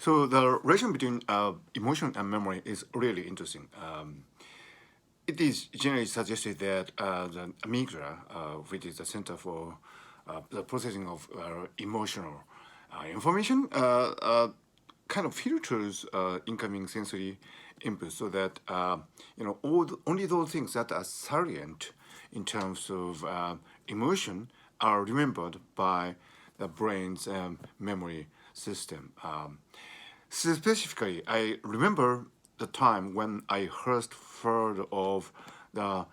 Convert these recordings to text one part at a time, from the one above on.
So the relation between emotion and memory is really interesting. It is generally suggested that the amygdala, which is the center for the processing of emotional information, kind of filters incoming sensory inputs so that only those things that are salient in terms of emotion are remembered by the brain's memory system. Specifically, I remember the time when I first heard of the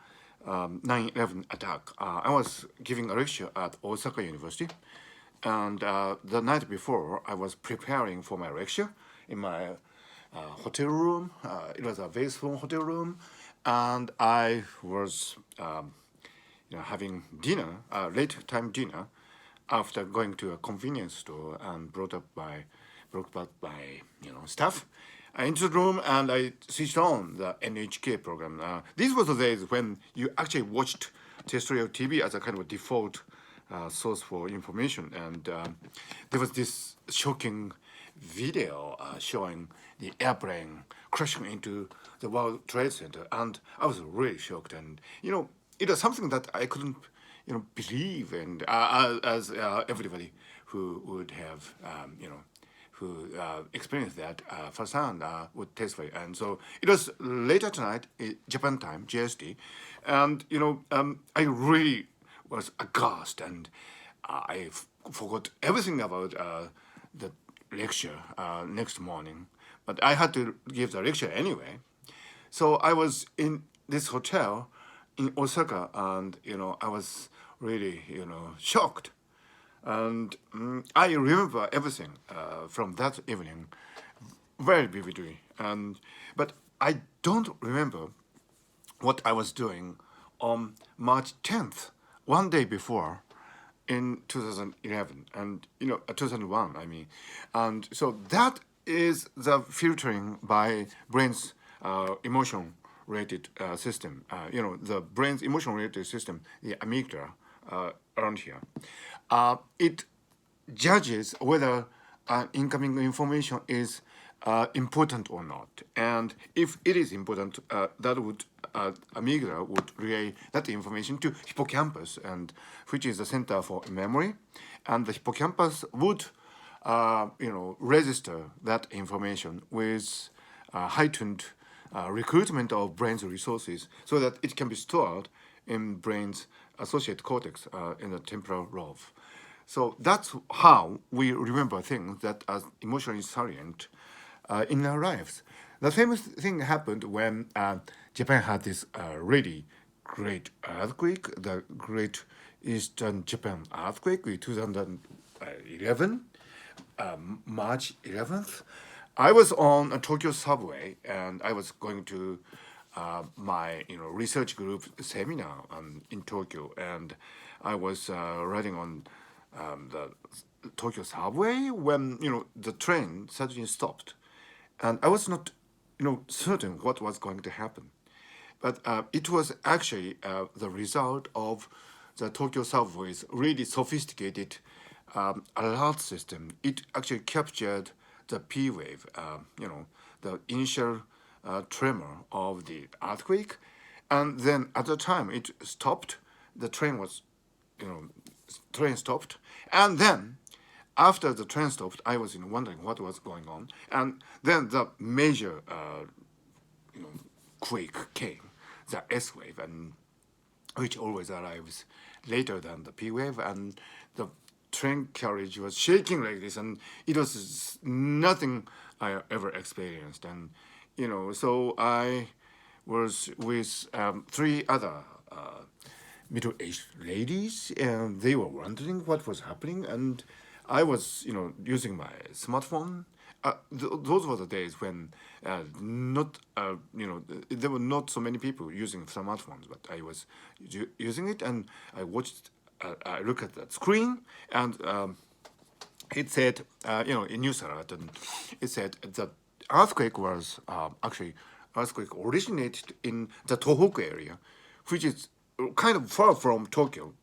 9/11 attack. I was giving a lecture at Osaka University, and the night before, I was preparing for my lecture in my hotel room. It was a very small hotel room, and I was having dinner, late time dinner, after going to a convenience store and brought up by staff. I entered the room and I switched on the NHK program. These were the days when you actually watched terrestrial TV as a kind of default source for information, and there was this shocking video showing the airplane crashing into the World Trade Center, and I was really shocked. And it was something that I couldn't believe, and as everybody who would have who experienced that firsthand would testify. And so it was later tonight, Japan time, JST, and I really was aghast, and I forgot everything about the lecture next morning, but I had to give the lecture anyway. So I was in this hotel in Osaka, and I was really shocked, and I remember everything from that evening very vividly, but I don't remember what I was doing on March 10th, one day before, in 2011, and 2001, I mean. And so that is the filtering by brain's emotion related system, the brain's emotion related system, the amygdala, around here. It judges whether incoming information is important or not. And if it is important, that would amygdala would relay that information to hippocampus, and which is the center for memory, and the hippocampus would register that information with heightened recruitment of brain's resources so that it can be stored in brain's associate cortex in the temporal lobe. So that's how we remember things that are emotionally salient in our lives. The famous thing happened when Japan had this really great earthquake, the Great Eastern Japan earthquake in 2011, March 11th. I was on a Tokyo subway, and I was going to my research group seminar in Tokyo, and I was riding on the Tokyo subway when the train suddenly stopped, and I was not certain what was going to happen, but it was actually the result of the Tokyo subway's really sophisticated alert system. It actually captured the P wave, the initial tremor of the earthquake, and then at the time it stopped. The train was, train stopped, and then after the train stopped, I was wondering what was going on, and then the major, quake came, the S wave, and which always arrives later than the P wave, and the train carriage was shaking like this, and it was nothing I ever experienced. And so I was with three other middle-aged ladies, and they were wondering what was happening, and I was using my smartphone. Those were the days when not there were not so many people using smartphones, but I was using it, and I watched. I look at that screen, and it said, in news alert, and it said the earthquake was actually earthquake originated in the Tohoku area, which is kind of far from Tokyo.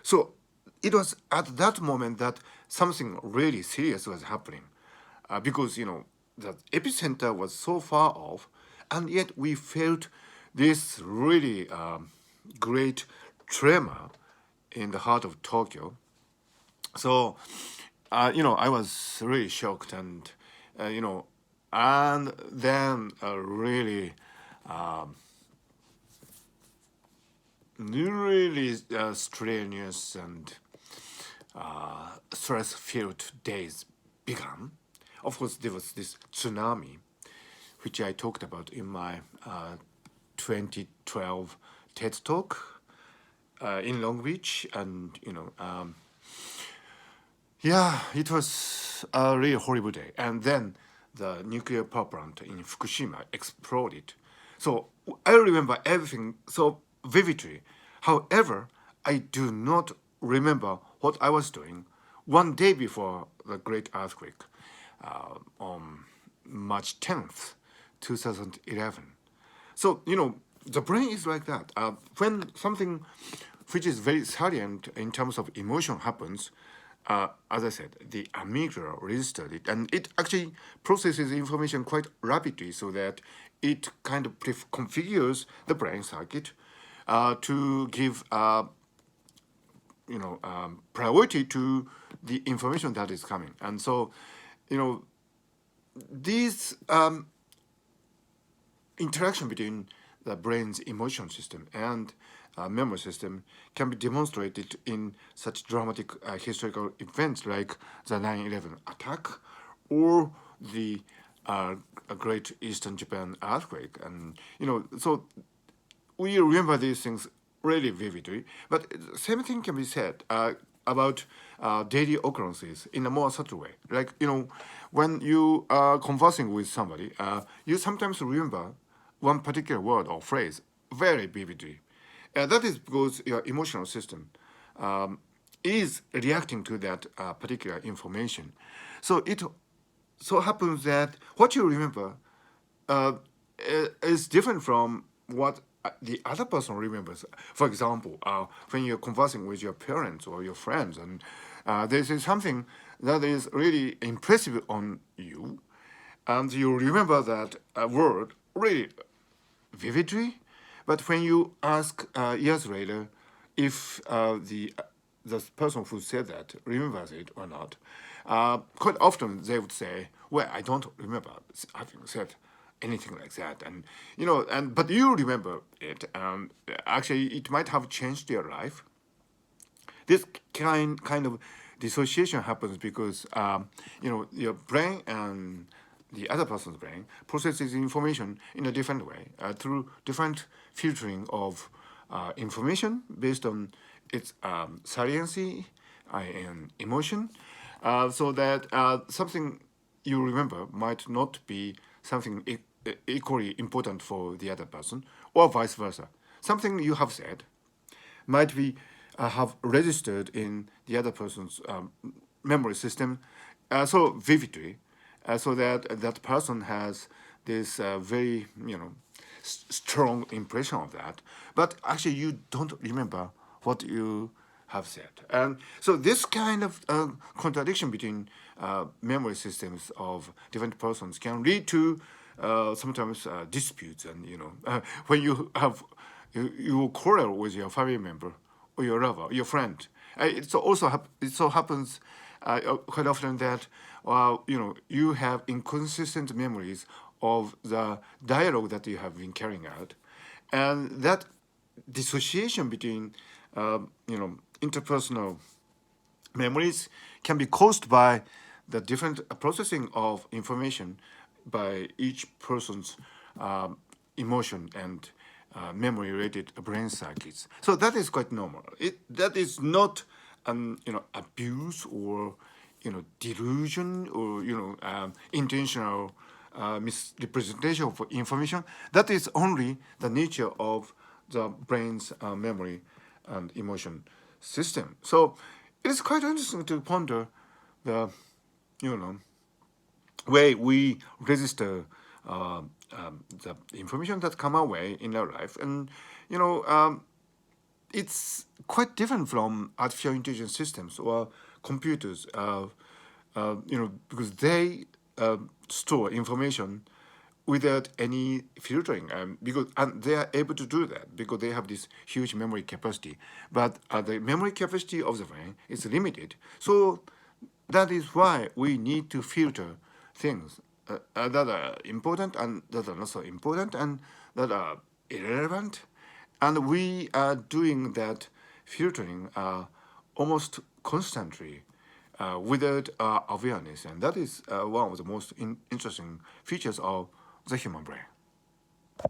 So it was at that moment that something really serious was happening, because the epicenter was so far off, and yet we felt this really great tremor in the heart of Tokyo. So, I was really shocked, and you know, and then really, really strenuous and stress-filled days began. Of course, there was this tsunami, which I talked about in my 2012 TED Talk in Long Beach, and yeah, it was a really horrible day. And then the nuclear power plant in Fukushima exploded. So I remember everything so vividly. However, I do not remember what I was doing one day before the great earthquake on March 10th, 2011. So, the brain is like that. When something which is very salient in terms of emotion happens, as I said, the amygdala registered it, and it actually processes information quite rapidly so that it kind of configures the brain circuit to give priority to the information that is coming. And so, these interaction between the brain's emotion system and memory system can be demonstrated in such dramatic historical events like the 9/11 attack or the Great Eastern Japan earthquake. And, so we remember these things really vividly, but the same thing can be said about daily occurrences in a more subtle way. Like, when you are conversing with somebody, you sometimes remember one particular word or phrase very vividly. That is because your emotional system is reacting to that particular information. So it so happens that what you remember uh, is different from what the other person remembers. For example, when you're conversing with your parents or your friends, and there is something that is really impressive on you, and you remember that word really vividly, but when you ask years later if the person who said that remembers it or not, quite often they would say, "Well, I don't remember having said anything like that," and but you remember it. Actually, it might have changed your life. This kind of dissociation happens because your brain and the other person's brain processes information in a different way through different filtering of information based on its saliency and emotion, so that something you remember might not be something equally important for the other person, or vice versa. Something you have said might be have registered in the other person's memory system so vividly, so that that person has this very strong impression of that, but actually you don't remember what you have said. And so this kind of contradiction between memory systems of different persons can lead to sometimes disputes, and when you quarrel with your family member or your lover, your friend. It so happens quite often that you have inconsistent memories of the dialogue that you have been carrying out, and that dissociation between interpersonal memories can be caused by the different processing of information by each person's emotion and memory-related brain circuits. So that is quite normal. That is not abuse or delusion or intentional misrepresentation of information. That is only the nature of the brain's memory and emotion system. So it is quite interesting to ponder the way we register the information that come our way in our life, and it's quite different from artificial intelligence systems or computers, because they store information without any filtering, because and they are able to do that because they have this huge memory capacity. But the memory capacity of the brain is limited, so that is why we need to filter things that are important and that are not so important and that are irrelevant, and we are doing that filtering almost constantly without awareness, and that is one of the most interesting features of the human brain.